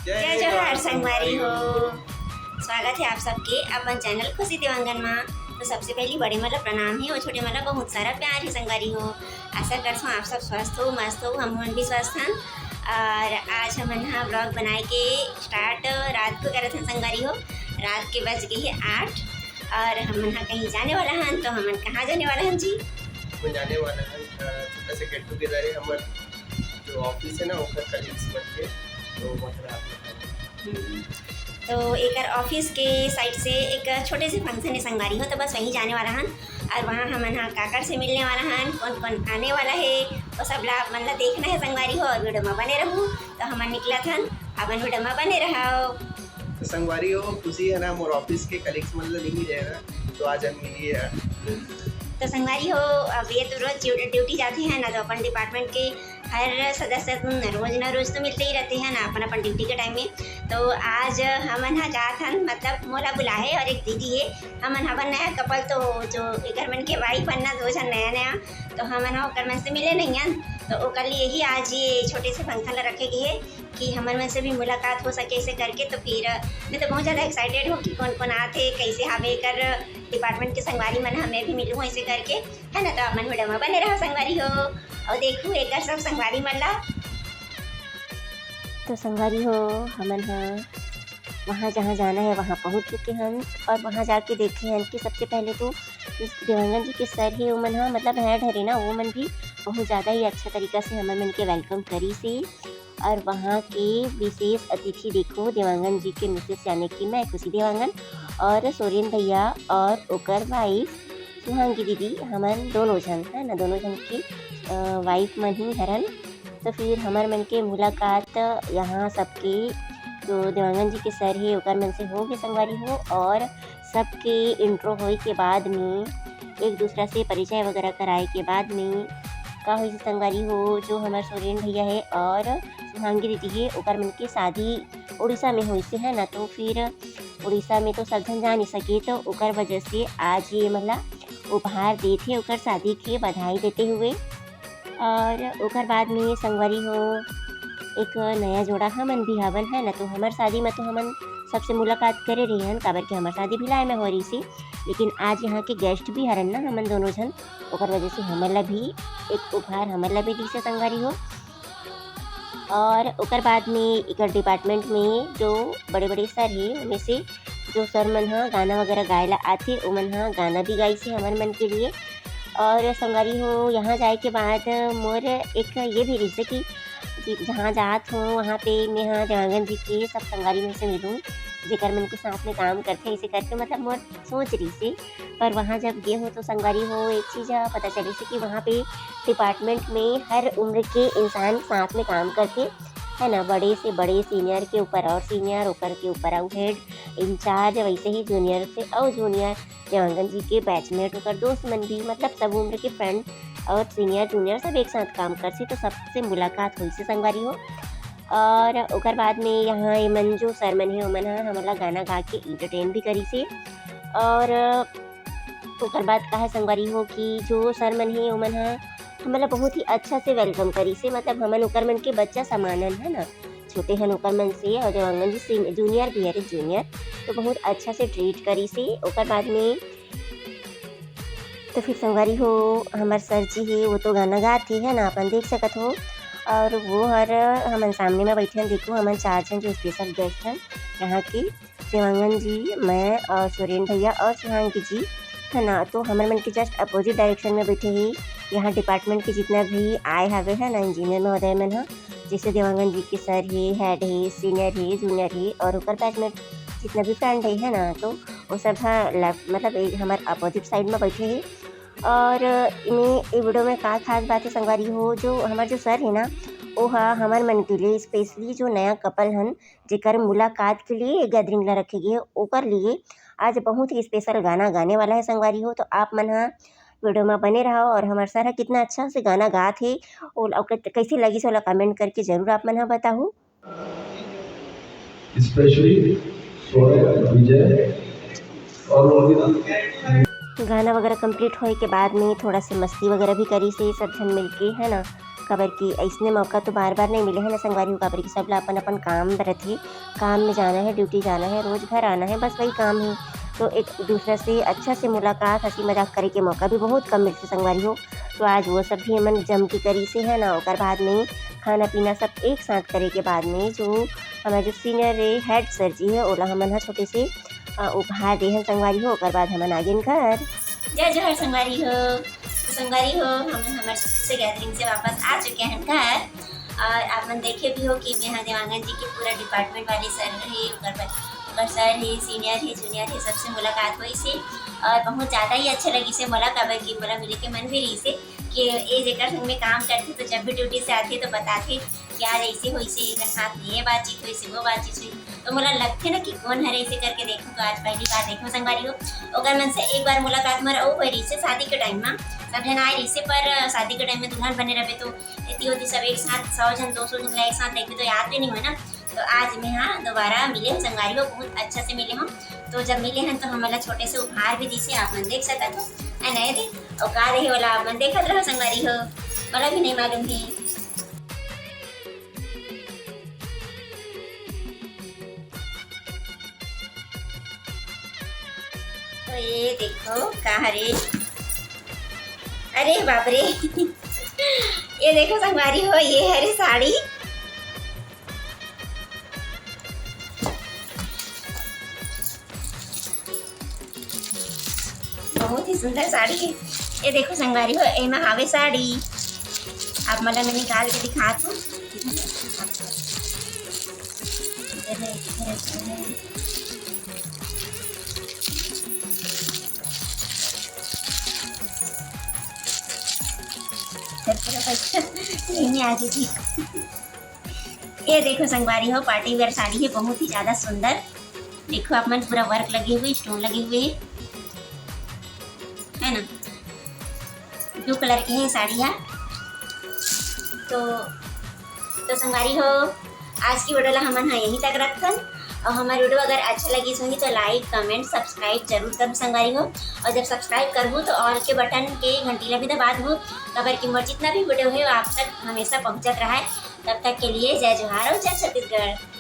जय जोहार संगवारी हो। स्वागत है आप सबके अपन चैनल खुशी देवांगन में। तो सबसे पहली बड़े मतलब प्रणाम है और छोटे मतलब बहुत सारा प्यार है संगवारी हो। आशा करता हूँ आप सब स्वस्थ हो, मस्त हो, हम भी स्वस्थ हैं। और आज हम यहाँ ब्लॉग बनाए के स्टार्ट रात को करे थे संगवारी हो। रात के बज गई है 8 और हम यहाँ कहीं जाने वाला हैं। तो हम कहाँ जाने वाला हैं जी? हम जाने वाला है छोटा सा गेट टुगेदर है हमारे जो ऑफिस है ना ऊपर कलीग्स बन के, तो वहाँ तो एक ऑफिस के साइड से एक छोटे से फंक्शन है संगवारी हो। तो बस वहीं जाने वाला हन और वहाँ हम यहाँ काकर से मिलने वाला हन, कौन कौन आने वाला है वो सब ला मतलब देखना है संगवारी हो। और वीडियो में बने रहूँ तो हम निकला था अपन वीडियो में बने रहो। तो संगवारी हो खुशी है ना मोर ऑफिस के कलीग्स मतलब नहीं जाएगा, तो आज हम मिलिए। तो संगवारी हो अब ये तो रोज ड्यूटी जाते हैं ना, तो अपन डिपार्टमेंट के हर सदस्य रोज तो मिलते ही रहते हैं ना अपन ड्यूटी के टाइम में। तो आज हम यहाँ जात हन मतलब मोला बुला है और एक दीदी है। हम अपन नया कपल तो जो एक मन के वाइफ बनना दो जन नया नया, तो हम ओकर मन से मिले नहीं हैं। तो ओकर लिए ही आज ये छोटे से फंक्शन रखे गए है कि हमारे मन से भी मुलाकात हो सके ऐसे करके। तो फिर मैं तो बहुत ज़्यादा एक्साइटेड हूँ कि कौन कौन आते कैसे हवे कर डिपार्टमेंट के संगवारी मन हमें भी मिलूँ ऐसे करके, है ना। तो अपन वीडियो में बने रहो संगवारी हो और देखूँ एक सब संगवारी मन ला। तो संगवारी हो हमन हाँ वहाँ जहाँ जाना है वहाँ पहुँच चुके हैं और वहाँ जाके देखे हैं कि सबसे पहले तो देवांगन जी के सर है उमन हाँ मतलब हेड हरे ना वो मन भी बहुत ज़्यादा ही अच्छा तरीका से हमें मन के वेलकम करी से। और वहाँ के विशेष अतिथि देखो देवांगन जी के मिसेस यानी कि मैं खुशी देवांगन और सोरेन भैया और ओकर वाइफ सुहांगी दीदी हमन दोनों जन है ना, दोनों जन की वाइफ मन ही हरन। तो फिर हमार मन के मुलाकात यहाँ सबके जो देवांगन जी के सर है ओकर मन से हो गए संगवारी हो। और सबके इंट्रो होए के बाद में एक दूसरा से परिचय वगैरह कराए के बाद में का हुई संगवारी हो जो हमारे सोरेन भैया है और सुहांगी दीदी है ओकर मन के शादी उड़ीसा में हुई से है ना। तो फिर उड़ीसा में तो सब जन जा नहीं सके, तो ओकर वजह से आज ये मतलब उपहार देते ओकर शादी के बधाई देते हुए। और ओकर बाद में संगवारी हो एक नया जोड़ा हमन भी हवन है ना। तो हमार शादी में तो हमन सबसे मुलाकात करे रही हैं काबर कि हमार शादी भी लाए में हो रही सी, लेकिन आज यहाँ के गेस्ट भी हरन ना हमन दोनों जन, ओकर वजह से हमला भी एक उपहार हमला भी दी से संगवारी हो। और ओकर बाद में एक डिपार्टमेंट में जो बड़े बड़े सर है उनमें से जो सर मन हाँ गाना वगैरह गायला आते उमन हाँ गाना भी गाई से हमारे मन के लिए। और संगवारी हो यहाँ जाए के बाद मोर एक ये भी रही से कि जहाँ जात हूँ वहाँ पे मैं हाँ देवांगन जी के सब संगवारी में से मिलूँ जेकर मन के साथ में काम करते इसे करके मतलब मोर सोच रही से। पर वहाँ जब गए हो तो संगवारी हो एक चीज़ पता चली से कि वहाँ पे डिपार्टमेंट में हर उम्र के इंसान साथ में काम करते है ना, बड़े से बड़े सीनियर के ऊपर और सीनियर ऊपर के ऊपर और हेड इंचार्ज, वैसे ही जूनियर से और जूनियर देवांगन जी के बैचमेट होकर दोस्त मन भी मतलब सब उम्र के फ्रेंड और सीनियर जूनियर सब एक साथ काम कर से। तो सबसे मुलाकात हुई से संगवारी हो। और ओकर बाद में यहाँ मन जो सर मन है उमन हमारा गाना गा के इंटरटेन भी करी से। और ओकर बाद कहा संगवारी हो कि जो सर मन है उमन हमारा बहुत ही अच्छा से वेलकम करी से, मतलब हमन ओकर मन के बच्चा समानन है ना, छोटे हन ओकर मन से। और देवांगन जी जूनियर भी है जूनियर, तो बहुत अच्छा से ट्रीट करी से। ओकर बाद में तो फिर संगवारी हो हमार सर जी है वो तो गाना गाते है ना अपन देख सकत हो। और वो हर हमन सामने में बैठे हैं देखो हमन 4 जन जो स्पेशल गेस्ट हैं यहाँ की देवांगन जी, मैं और सोरेन भैया और सुहांगी जी है ना। तो हमारे मन के जस्ट अपोजिट डायरेक्शन में बैठे ही यहाँ डिपार्टमेंट के जितना भी आए हवे है ना इंजीनियर महोदय मन हाँ, जैसे देवांगन जी के सर है, हेड है, सीनियर है, जूनियर है और ओकर बैचमेट जितना भी फ्रेंड है ना, तो वो सब हाँ लेफ्ट मतलब हमारे अपोजिट साइड में बैठे हैं। और इन्हें वीडियो में का खास बात है संगवारी हो जो हमारे जो सर है ना वो हाँ हमारे मन के लिए स्पेशली जो नया कपल हन जेकर मुलाकात के लिए गैदरिंग ला रखे गए ओकर लिए आज बहुत ही स्पेशल गाना गाने वाला है संगवारी हो। तो आप मन हाँ वीडियो में बने रहो और हमारे सर कितना अच्छा से गाना गा थे और कैसी लगी सो कमेंट करके जरूर आप मन बताओ। गाना वगैरह कंप्लीट होए के बाद में थोड़ा सा मस्ती वगैरह भी करी से सब जन मिल के है ना। काबर की ऐसने मौका तो बार बार नहीं मिले है ना संगवारी हो, काबर की सब ला अपन अपन काम रथे, काम में जाना है, ड्यूटी जाना है, रोज़ घर आना है, बस वही काम है। तो एक दूसरे से अच्छा से मुलाकात हंसी मजाक करे के मौका भी बहुत कम मिलते संगवारी हो। तो आज वो सब भी हमन जम के करी से है ना, ओकर बाद में खाना पीना सब एक साथ करे के बाद में जो हमारे जो सीनियर हेड सर जी है ओला हमन हा छोटे से उपहार देहन संगवारी हो। ओकर बाद हमन आगे घर। जय जोहर संगवारी हो। तो संगवारी हो हम हमारे से गैदरिंग से वापस आ चुके हैं घर, और आप मन देखे भी हो कि यहाँ देवांगन जी के पूरा डिपार्टमेंट वाले सर है, ओकर सर है, सीनियर है, जूनियर है, सबसे मुलाकात हुई से और बहुत ज़्यादा ही अच्छा लगी से मोला, काबर की मोला मिले के मन भी रही से कि ये जेकर संग में काम करते तो जब भी ड्यूटी से आते तो बताते कि आज ऐसे हुई से एक साथ ये बातचीत हुई से वो बातचीत हुई, तो मोला लगते ना कि कौन हरे ऐसे करके देखूँ। तो आज पहली बार देखूँ संगवारी हो। ओकर मन से एक बार मुलाकात मोर ओ हुई रही से शादी के टाइम में, सब जन आए रही से, पर शादी के टाइम में दुल्हन बने रहे तो इतनी होती सब एक साथ 100 जन 200 जन एक साथ देखे तो याद भी नहीं हुआ ना। तो आज मैं हाँ दोबारा मिले हम संगवारी हो, बहुत अच्छा से मिले हम। तो जब मिले हैं तो हमारा छोटे से उपहार भी दी से, आप मन देख सकते हो नए थे और का रही वाला आप मन देखत रहो संगवारी हो, मला भी नहीं मालूम है। तो ये देखो का हरे, अरे बाप रे ये देखो संगवारी हो, ये हरे साड़ी, बहुत ही सुंदर साड़ी है। ये देखो संगवारी हो, एमा हावे साड़ी, आप मला मैं निकाल के दिखा दूँ। नहीं आ गई थी। ये देखो संगवारी हो, पार्टी वेयर साड़ी है, बहुत ही ज़्यादा सुंदर। देखो आप मन पूरा वर्क लगे हुए, स्टोन लगे हुए है ना, ब्लू कलर की है साड़ियाँ। तो संगवारी हो, आज की वीडियो ला हमन हाँ यहीं तक रखन, और हमारी वीडियो अगर अच्छा लगी होगी तो लाइक कमेंट सब्सक्राइब जरूर कर संगवारी हो। और जब सब्सक्राइब करबू तो ऑल के बटन के घंटी ला भी दबा दू, खबर की मोर जितना भी वीडियो है वो आप तक हमेशा पहुँचत रहा है। तब तक के लिए जय जोहार और जय छत्तीसगढ़।